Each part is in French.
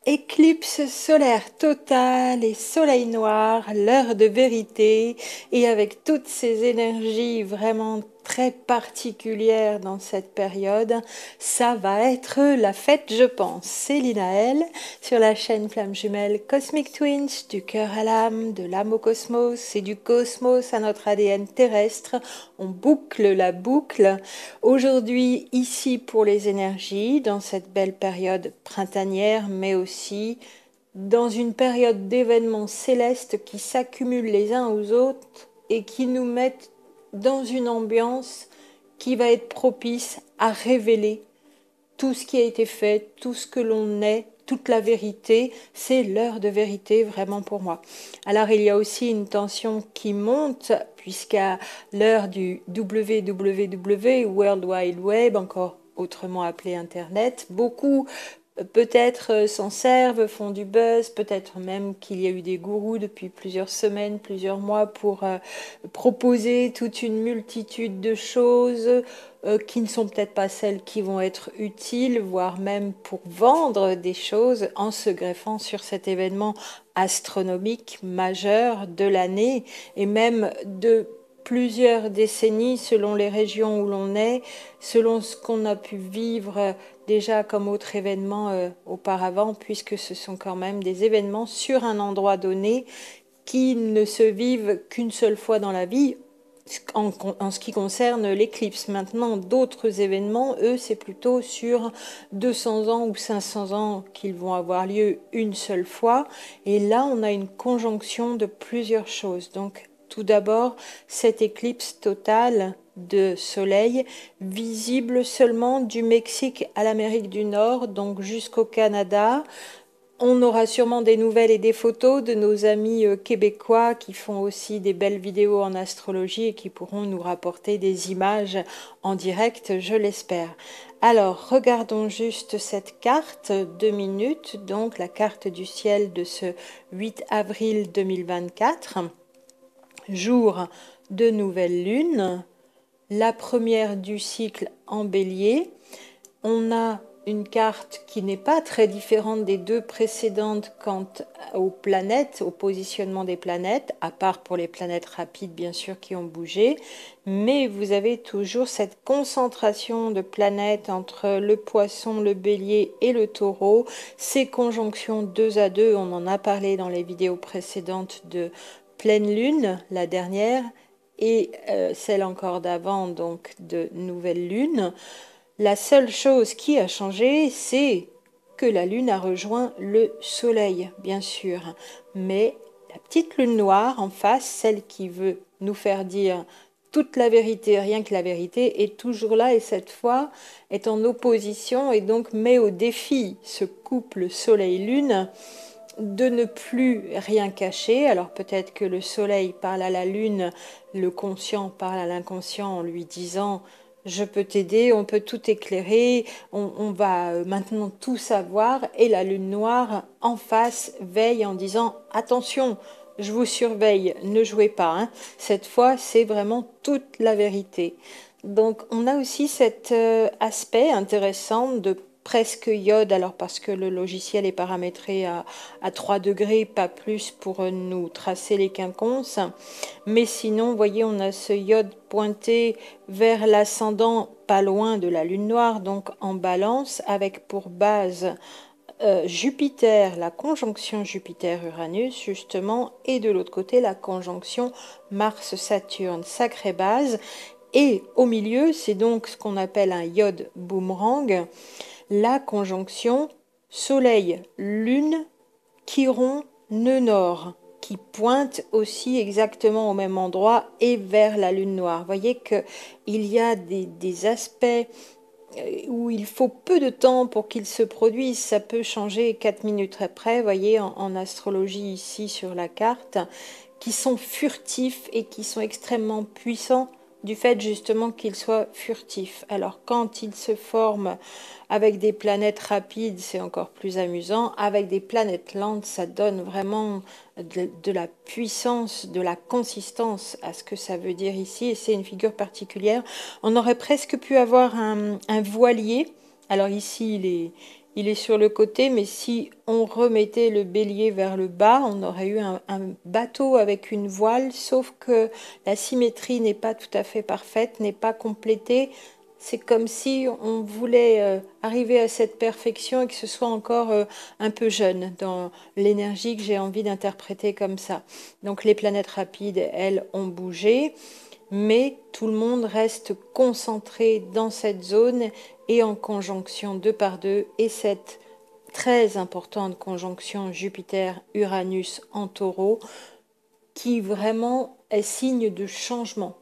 Éclipse solaire totale et soleil noir, l'heure de vérité, et avec toutes ces énergies vraiment très particulières dans cette période, ça va être la fête, je pense. C'est Linaël sur la chaîne Flamme Jumelle Cosmic Twins, du cœur à l'âme, de l'âme au cosmos et du cosmos à notre ADN terrestre. On boucle la boucle. Aujourd'hui, ici pour les énergies, dans cette belle période printanière, mais aussi dans une période d'événements célestes qui s'accumulent les uns aux autres et qui nous mettent dans une ambiance qui va être propice à révéler tout ce qui a été fait, tout ce que l'on est, toute la vérité. C'est l'heure de vérité vraiment pour moi. Alors il y a aussi une tension qui monte puisqu'à l'heure du WWW, World Wide Web, encore autrement appelé Internet, beaucoup peut-être s'en servent, font du buzz, peut-être même qu'il y a eu des gourous depuis plusieurs semaines, plusieurs mois pour proposer toute une multitude de choses qui ne sont peut-être pas celles qui vont être utiles, voire même pour vendre des choses en se greffant sur cet événement astronomique majeur de l'année et même de plusieurs décennies selon les régions où l'on est, selon ce qu'on a pu vivre déjà comme autre événement auparavant, puisque ce sont quand même des événements sur un endroit donné qui ne se vivent qu'une seule fois dans la vie en ce qui concerne l'éclipse. Maintenant, d'autres événements, eux, c'est plutôt sur 200 ans ou 500 ans qu'ils vont avoir lieu une seule fois. Et là, on a une conjonction de plusieurs choses. Donc, tout d'abord, cette éclipse totale de soleil, visible seulement du Mexique à l'Amérique du Nord, donc jusqu'au Canada. On aura sûrement des nouvelles et des photos de nos amis québécois qui font aussi des belles vidéos en astrologie et qui pourront nous rapporter des images en direct, je l'espère. Alors, regardons juste cette carte, 2 minutes, donc la carte du ciel de ce 8 avril 2024, jour de nouvelle lune, la première du cycle en bélier. On a une carte qui n'est pas très différente des deux précédentes quant aux planètes, au positionnement des planètes, à part pour les planètes rapides bien sûr qui ont bougé, mais vous avez toujours cette concentration de planètes entre le poisson, le bélier et le taureau, ces conjonctions 2 à 2, on en a parlé dans les vidéos précédentes de pleine lune, la dernière, et celle encore d'avant, donc de nouvelle lune. La seule chose qui a changé, c'est que la Lune a rejoint le Soleil, bien sûr. Mais la petite lune noire en face, celle qui veut nous faire dire toute la vérité, rien que la vérité, est toujours là et cette fois est en opposition et donc met au défi ce couple Soleil-Lune de ne plus rien cacher. Alors peut-être que le Soleil parle à la Lune, le conscient parle à l'inconscient en lui disant je peux t'aider, on peut tout éclairer, on va maintenant tout savoir. Et la lune noire en face veille en disant attention, je vous surveille, ne jouez pas, hein. Cette fois, c'est vraiment toute la vérité. Donc on a aussi cet aspect intéressant de presque iode, alors parce que le logiciel est paramétré à 3 degrés, pas plus pour nous tracer les quinconces. Mais sinon, vous voyez, on a ce iode pointé vers l'ascendant, pas loin de la lune noire, donc en balance, avec pour base Jupiter, la conjonction Jupiter-Uranus, justement, et de l'autre côté, la conjonction Mars-Saturne, sacrée base. Et au milieu, c'est donc ce qu'on appelle un iode boomerang, la conjonction Soleil-Lune, Chiron, nœud nord, qui pointe aussi exactement au même endroit et vers la lune noire. Vous voyez qu'il y a des aspects où il faut peu de temps pour qu'ils se produisent. Ça peut changer 4 minutes après, vous voyez, en astrologie ici sur la carte, qui sont furtifs et qui sont extrêmement puissants du fait justement qu'ils soient furtifs. Alors quand ils se forment avec des planètes rapides, c'est encore plus amusant. Avec des planètes lentes, ça donne vraiment de la puissance, de la consistance à ce que ça veut dire ici. Et c'est une figure particulière. On aurait presque pu avoir un voilier. Alors ici, il est sur le côté, mais si on remettait le bélier vers le bas, on aurait eu un bateau avec une voile, sauf que la symétrie n'est pas tout à fait parfaite, n'est pas complétée. C'est comme si on voulait arriver à cette perfection et que ce soit encore un peu jeune dans l'énergie que j'ai envie d'interpréter comme ça. Donc les planètes rapides, elles, ont bougé, mais tout le monde reste concentré dans cette zone et en conjonction deux par deux. Et cette très importante conjonction Jupiter-Uranus en taureau, qui vraiment est signe de changement,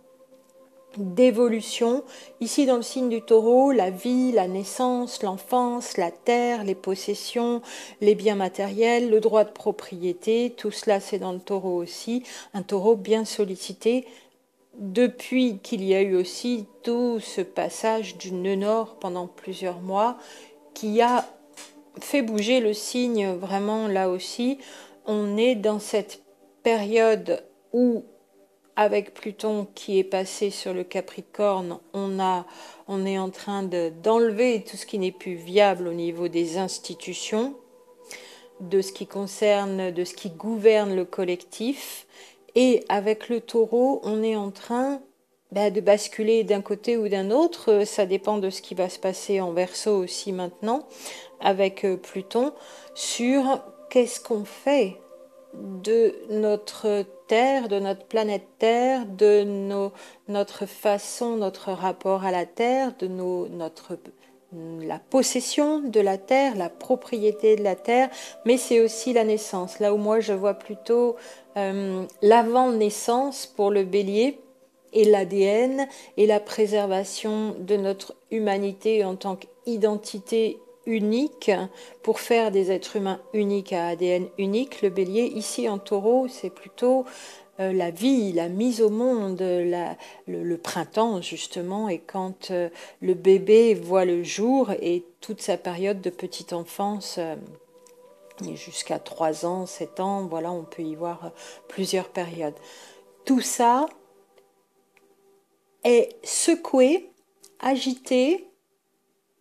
d'évolution. Ici, dans le signe du taureau, la vie, la naissance, l'enfance, la terre, les possessions, les biens matériels, le droit de propriété, tout cela c'est dans le taureau aussi. Un taureau bien sollicité depuis qu'il y a eu aussi tout ce passage du nœud nord pendant plusieurs mois qui a fait bouger le signe vraiment là aussi. On est dans cette période où avec Pluton qui est passé sur le Capricorne, on est en train d'enlever tout ce qui n'est plus viable au niveau des institutions, de ce qui concerne, de ce qui gouverne le collectif. Et avec le taureau, on est en train de basculer d'un côté ou d'un autre. Ça dépend de ce qui va se passer en Verseau aussi maintenant, avec Pluton, sur qu'est-ce qu'on fait de notre Terre, de notre planète Terre, de notre façon, notre rapport à la Terre, de la possession de la Terre, la propriété de la Terre, mais c'est aussi la naissance. Là où moi je vois plutôt l'avant-naissance pour le bélier et l'ADN et la préservation de notre humanité en tant qu'identité unique pour faire des êtres humains uniques à ADN unique. Le bélier, ici en taureau, c'est plutôt la vie, la mise au monde, le printemps justement, et quand le bébé voit le jour et toute sa période de petite enfance jusqu'à 3 ans, 7 ans, voilà, on peut y voir plusieurs périodes. Tout ça est secoué, agité,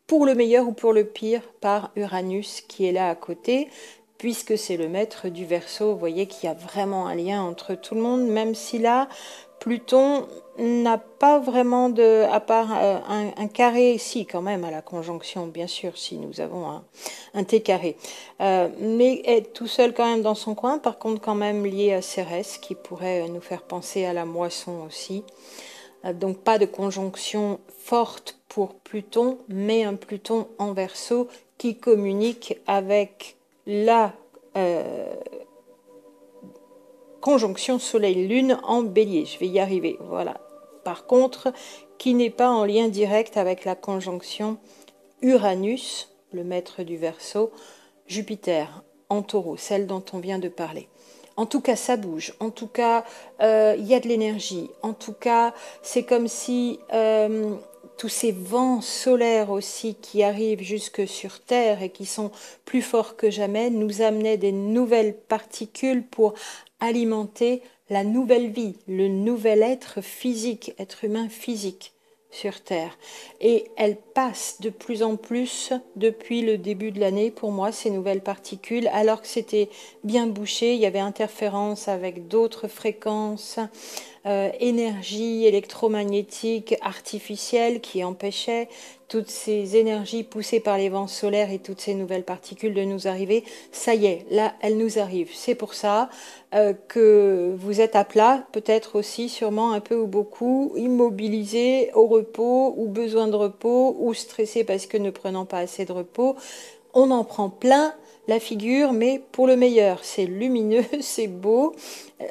pour le meilleur ou pour le pire, par Uranus qui est là à côté, puisque c'est le maître du Verseau. Vous voyez qu'il y a vraiment un lien entre tout le monde, même si là, Pluton n'a pas vraiment de, à part un carré, si quand même, à la conjonction, bien sûr, si nous avons un T carré, mais est tout seul quand même dans son coin, par contre quand même lié à Cérès, qui pourrait nous faire penser à la moisson aussi. Donc pas de conjonction forte pour Pluton, mais un Pluton en Verseau qui communique avec la conjonction Soleil-Lune en Bélier. Je vais y arriver, voilà. Par contre, qui n'est pas en lien direct avec la conjonction Uranus, le maître du Verseau, Jupiter en Taureau, celle dont on vient de parler. En tout cas, ça bouge. En tout cas, il y a de l'énergie. En tout cas, c'est comme si tous ces vents solaires aussi qui arrivent jusque sur Terre et qui sont plus forts que jamais nous amenaient des nouvelles particules pour alimenter la nouvelle vie, le nouvel être physique, être humain physique sur Terre. Et elles passent de plus en plus depuis le début de l'année, pour moi, ces nouvelles particules, alors que c'était bien bouché, il y avait interférence avec d'autres fréquences, énergie électromagnétique artificielle qui empêchait toutes ces énergies poussées par les vents solaires et toutes ces nouvelles particules de nous arriver. Ça y est, là, elles nous arrivent. C'est pour ça que vous êtes à plat, peut-être aussi, sûrement un peu ou beaucoup, immobilisé, au repos, ou besoin de repos, ou stressé parce que ne prenant pas assez de repos. On en prend plein la figure, mais pour le meilleur. C'est lumineux, c'est beau,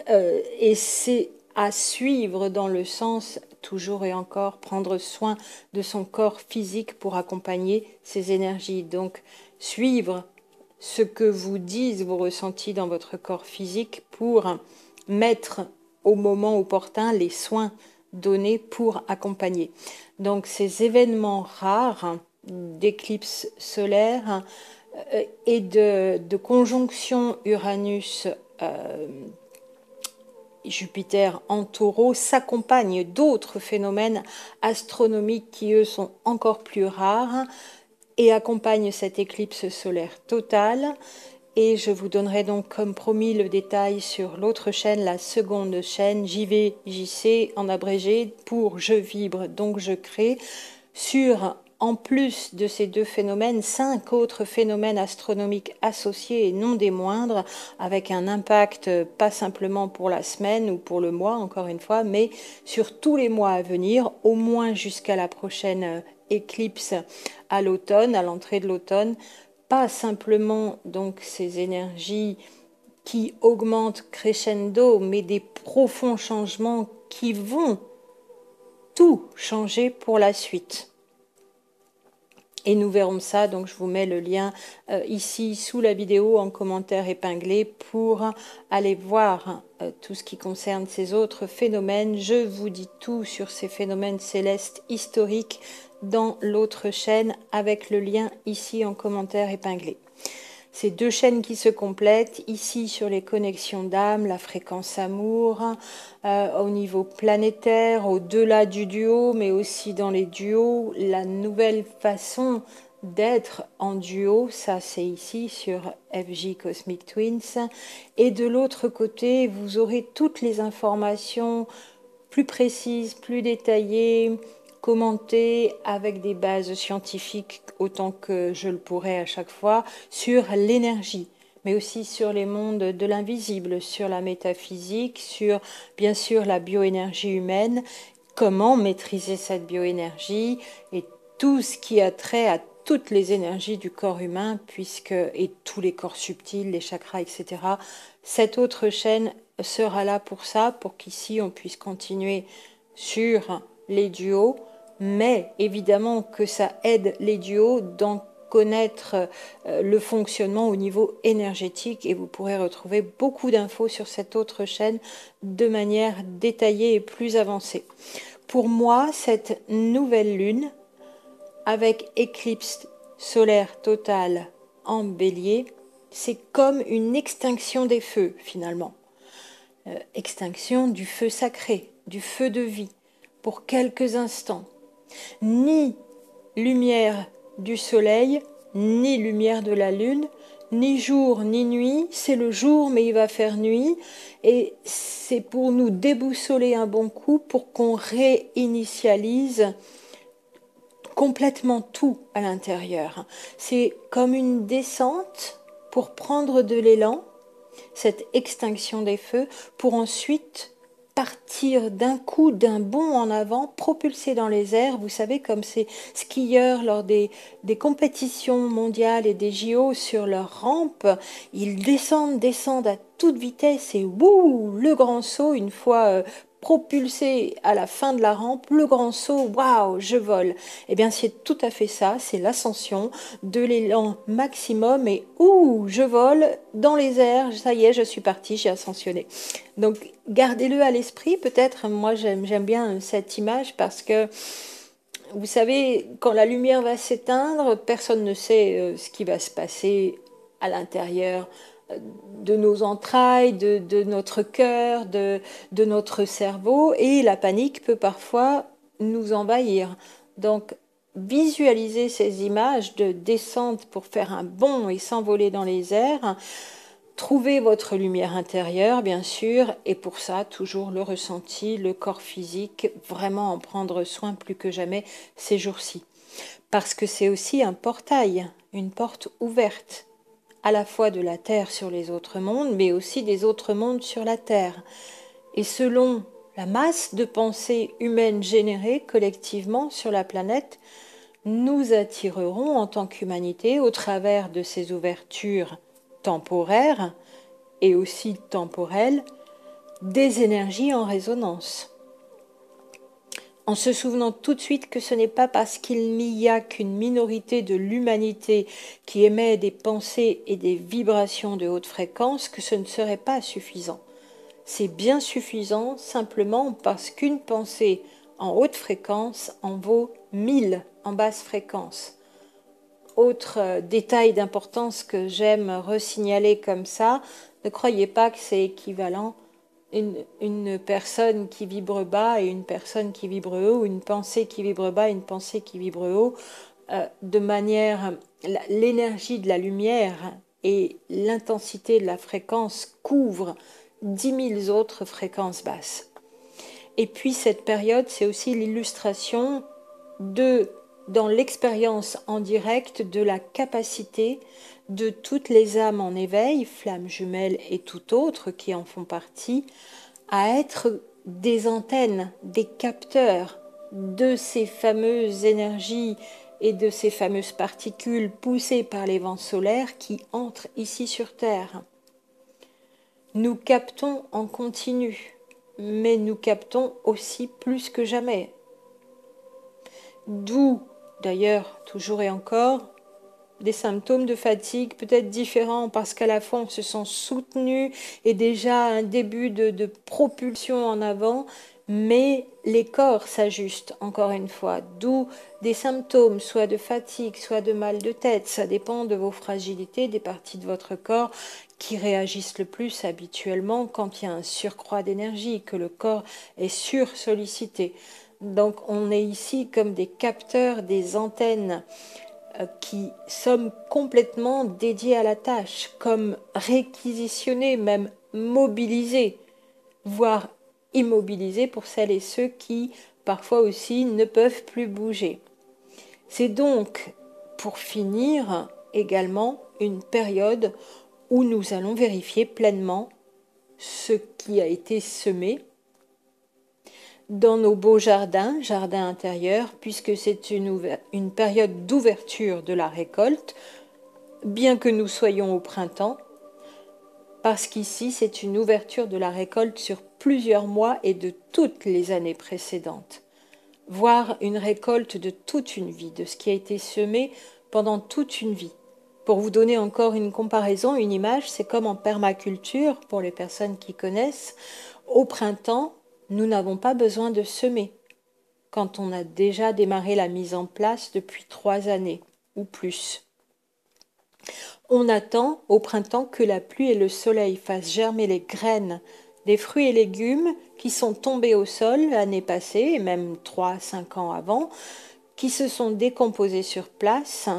et c'est à suivre dans le sens, toujours et encore, prendre soin de son corps physique pour accompagner ses énergies. Donc, suivre ce que vous disent vos ressentis dans votre corps physique pour mettre au moment opportun les soins donnés pour accompagner. Donc, ces événements rares d'éclipses solaires et de conjonction Uranus Jupiter en taureau s'accompagnent d'autres phénomènes astronomiques qui, eux, sont encore plus rares et accompagne cette éclipse solaire totale. Et je vous donnerai donc comme promis le détail sur l'autre chaîne, la seconde chaîne, JVJC en abrégé pour Je vibre, donc je crée, sur, en plus de ces deux phénomènes, 5 autres phénomènes astronomiques associés et non des moindres, avec un impact pas simplement pour la semaine ou pour le mois, encore une fois, mais sur tous les mois à venir, au moins jusqu'à la prochaine éclipse à l'automne, à l'entrée de l'automne. Pas simplement donc ces énergies qui augmentent crescendo, mais des profonds changements qui vont tout changer pour la suite. Et nous verrons ça, donc je vous mets le lien ici sous la vidéo en commentaire épinglé pour aller voir tout ce qui concerne ces autres phénomènes. Je vous dis tout sur ces phénomènes célestes historiques dans l'autre chaîne avec le lien ici en commentaire épinglé. Ces deux chaînes qui se complètent, ici sur les connexions d'âme, la fréquence amour, au niveau planétaire, au-delà du duo, mais aussi dans les duos, la nouvelle façon d'être en duo, ça c'est ici sur FJ Cosmic Twins. Et de l'autre côté, vous aurez toutes les informations plus précises, plus détaillées, commenter avec des bases scientifiques autant que je le pourrais à chaque fois sur l'énergie, mais aussi sur les mondes de l'invisible, sur la métaphysique, sur bien sûr la bioénergie humaine, comment maîtriser cette bioénergie et tout ce qui a trait à toutes les énergies du corps humain, puisque et tous les corps subtils, les chakras, etc. Cette autre chaîne sera là pour ça, pour qu'ici on puisse continuer sur les duos, mais évidemment que ça aide les duos d'en connaître le fonctionnement au niveau énergétique et vous pourrez retrouver beaucoup d'infos sur cette autre chaîne de manière détaillée et plus avancée. Pour moi, cette nouvelle lune, avec éclipse solaire totale en bélier, c'est comme une extinction des feux finalement. Extinction du feu sacré, du feu de vie, pour quelques instants. Ni lumière du soleil, ni lumière de la lune, ni jour, ni nuit. C'est le jour, mais il va faire nuit. Et c'est pour nous déboussoler un bon coup, pour qu'on réinitialise complètement tout à l'intérieur. C'est comme une descente pour prendre de l'élan, cette extinction des feux, pour ensuite partir d'un coup, d'un bond en avant, propulsé dans les airs. Vous savez, comme ces skieurs lors des compétitions mondiales et des JO sur leur rampe, ils descendent à toute vitesse et wouh, le grand saut, une fois propulsé à la fin de la rampe, le grand saut, waouh, je vole. Eh bien, c'est tout à fait ça, c'est l'ascension de l'élan maximum et ouh, je vole dans les airs, ça y est, je suis partie, j'ai ascensionné. Donc, gardez-le à l'esprit, peut-être, moi j'aime bien cette image parce que, vous savez, quand la lumière va s'éteindre, personne ne sait ce qui va se passer à l'intérieur de nos entrailles, de notre cœur, de notre cerveau, et la panique peut parfois nous envahir. Donc, visualisez ces images de descente pour faire un bond et s'envoler dans les airs. Trouvez votre lumière intérieure, bien sûr, et pour ça, toujours le ressenti, le corps physique, vraiment en prendre soin plus que jamais ces jours-ci. Parce que c'est aussi un portail, une porte ouverte à la fois de la Terre sur les autres mondes, mais aussi des autres mondes sur la Terre. Et selon la masse de pensées humaines générées collectivement sur la planète, nous attirerons en tant qu'humanité, au travers de ces ouvertures temporaires et aussi temporelles, des énergies en résonance. En se souvenant tout de suite que ce n'est pas parce qu'il n'y a qu'une minorité de l'humanité qui émet des pensées et des vibrations de haute fréquence que ce ne serait pas suffisant. C'est bien suffisant simplement parce qu'une pensée en haute fréquence en vaut 1000 en basse fréquence. Autre détail d'importance que j'aime resignaler comme ça, ne croyez pas que c'est équivalent une personne qui vibre bas et une personne qui vibre haut, ou une pensée qui vibre bas et une pensée qui vibre haut. de manière, l'énergie de la lumière et l'intensité de la fréquence couvrent 10 000 autres fréquences basses. Et puis cette période, c'est aussi l'illustration dans l'expérience en direct de la capacité de toutes les âmes en éveil, flammes jumelles et tout autre qui en font partie, à être des antennes, des capteurs de ces fameuses énergies et de ces fameuses particules poussées par les vents solaires qui entrent ici sur Terre. Nous captons en continu, mais nous captons aussi plus que jamais. D'où, d'ailleurs, toujours et encore, des symptômes de fatigue peut-être différents parce qu'à la fois on se sent soutenu et déjà un début de propulsion en avant, mais les corps s'ajustent encore une fois, d'où des symptômes soit de fatigue, soit de mal de tête, ça dépend de vos fragilités, des parties de votre corps qui réagissent le plus habituellement quand il y a un surcroît d'énergie, que le corps est sursollicité. Donc on est ici comme des capteurs, des antennes qui sommes complètement dédiés à la tâche, comme réquisitionnés, même mobilisés, voire immobilisés pour celles et ceux qui, parfois aussi, ne peuvent plus bouger. C'est donc, pour finir, également une période où nous allons vérifier pleinement ce qui a été semé dans nos beaux jardins intérieurs, puisque c'est une période d'ouverture de la récolte, bien que nous soyons au printemps, parce qu'ici c'est une ouverture de la récolte sur plusieurs mois et de toutes les années précédentes, voire une récolte de toute une vie, de ce qui a été semé pendant toute une vie. Pour vous donner encore une comparaison, une image, c'est comme en permaculture, pour les personnes qui connaissent, au printemps, nous n'avons pas besoin de semer quand on a déjà démarré la mise en place depuis 3 années ou plus. On attend au printemps que la pluie et le soleil fassent germer les graines des fruits et légumes qui sont tombés au sol l'année passée, et même 3-5 ans avant, qui se sont décomposés sur place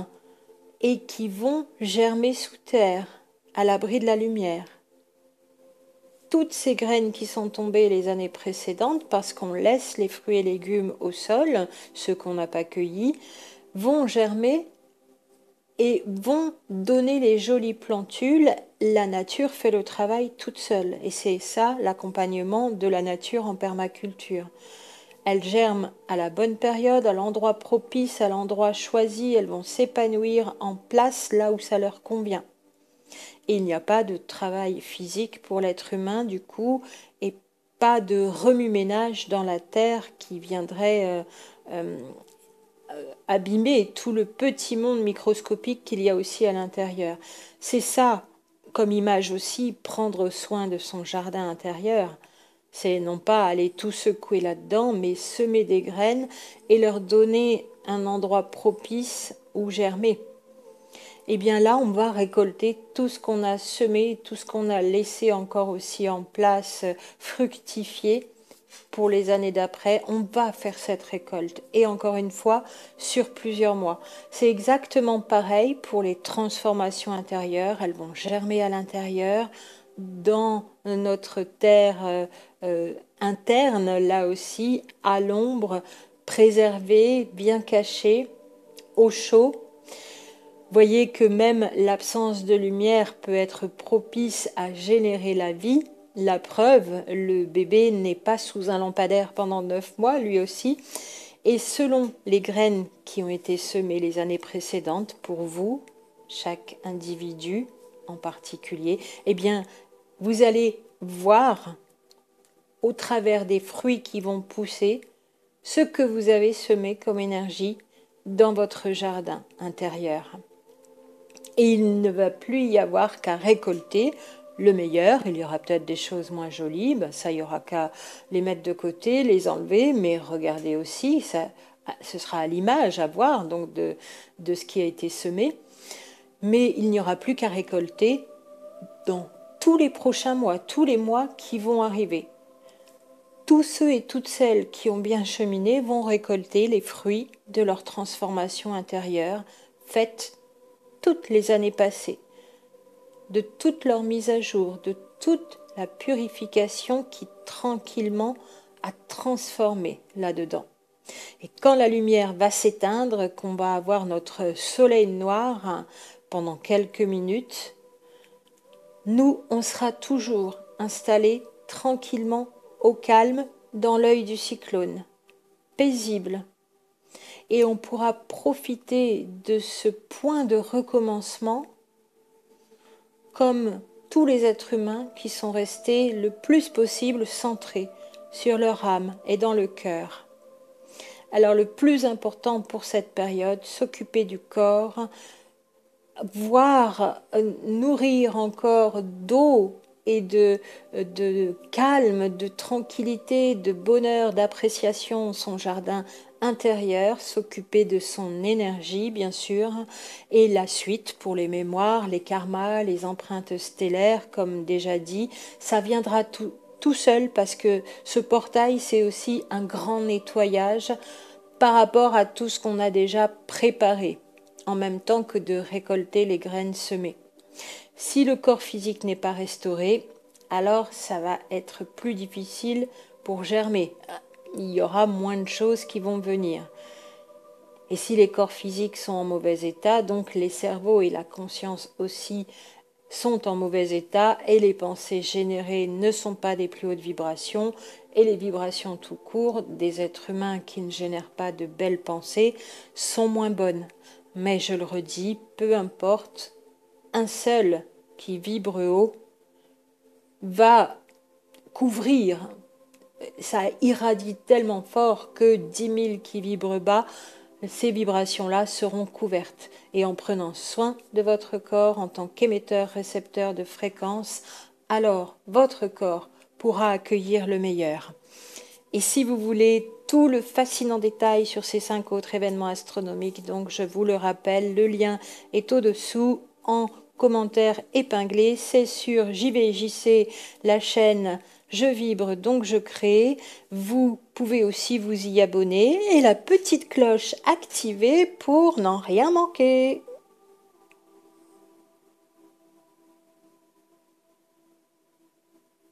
et qui vont germer sous terre, à l'abri de la lumière. Toutes ces graines qui sont tombées les années précédentes, parce qu'on laisse les fruits et légumes au sol, ceux qu'on n'a pas cueillis, vont germer et vont donner les jolies plantules. La nature fait le travail toute seule, et c'est ça l'accompagnement de la nature en permaculture. Elles germent à la bonne période, à l'endroit propice, à l'endroit choisi, elles vont s'épanouir en place là où ça leur convient. Et il n'y a pas de travail physique pour l'être humain du coup, et pas de remue-ménage dans la terre qui viendrait abîmer tout le petit monde microscopique qu'il y a aussi à l'intérieur. C'est ça, comme image aussi, prendre soin de son jardin intérieur. C'est non pas aller tout secouer là-dedans, mais semer des graines et leur donner un endroit propice où germer. Et bien là, on va récolter tout ce qu'on a semé, tout ce qu'on a laissé encore aussi en place, fructifier pour les années d'après. On va faire cette récolte. Et encore une fois, sur plusieurs mois. C'est exactement pareil pour les transformations intérieures. Elles vont germer à l'intérieur, dans notre terre interne, là aussi, à l'ombre, préservée, bien cachée, au chaud. Voyez que même l'absence de lumière peut être propice à générer la vie. La preuve, le bébé n'est pas sous un lampadaire pendant 9 mois, lui aussi. Et selon les graines qui ont été semées les années précédentes, pour vous, chaque individu en particulier, eh bien, vous allez voir au travers des fruits qui vont pousser ce que vous avez semé comme énergie dans votre jardin intérieur. Et il ne va plus y avoir qu'à récolter le meilleur. Il y aura peut-être des choses moins jolies, ça, il y aura qu'à les mettre de côté, les enlever, mais regardez aussi, ça, ce sera à l'image à voir donc de ce qui a été semé. Mais il n'y aura plus qu'à récolter dans tous les prochains mois, tous les mois qui vont arriver. tous ceux et toutes celles qui ont bien cheminé vont récolter les fruits de leur transformation intérieure faite toutes les années passées, de toute leur mise à jour, de toute la purification qui tranquillement a transformé là-dedans. Et quand la lumière va s'éteindre, qu'on va avoir notre soleil noir pendant quelques minutes, nous, on sera toujours installés tranquillement au calme dans l'œil du cyclone, paisible. Et on pourra profiter de ce point de recommencement comme tous les êtres humains qui sont restés le plus possible centrés sur leur âme et dans le cœur. Alors le plus important pour cette période, s'occuper du corps, voire nourrir encore d'eau et de calme, de tranquillité, de bonheur, d'appréciation son jardin intérieur, s'occuper de son énergie bien sûr, et la suite pour les mémoires, les karmas, les empreintes stellaires, comme déjà dit, ça viendra tout seul parce que ce portail c'est aussi un grand nettoyage par rapport à tout ce qu'on a déjà préparé, en même temps que de récolter les graines semées. Si le corps physique n'est pas restauré, alors ça va être plus difficile pour germer. Il y aura moins de choses qui vont venir. Et si les corps physiques sont en mauvais état, donc les cerveaux et la conscience aussi sont en mauvais état et les pensées générées ne sont pas des plus hautes vibrations et les vibrations tout court des êtres humains qui ne génèrent pas de belles pensées sont moins bonnes. Mais je le redis, peu importe, un seul qui vibre haut va couvrir, ça irradie tellement fort que 10 000 qui vibrent bas, ces vibrations-là seront couvertes. Et en prenant soin de votre corps en tant qu'émetteur-récepteur de fréquences, alors votre corps pourra accueillir le meilleur. Et si vous voulez tout le fascinant détail sur ces 5 autres événements astronomiques, donc je vous le rappelle, le lien est au-dessous en commentaire épinglé. C'est sur JVJC, la chaîne Je vibre donc je crée. Vous pouvez aussi vous y abonner et la petite cloche activée pour n'en rien manquer.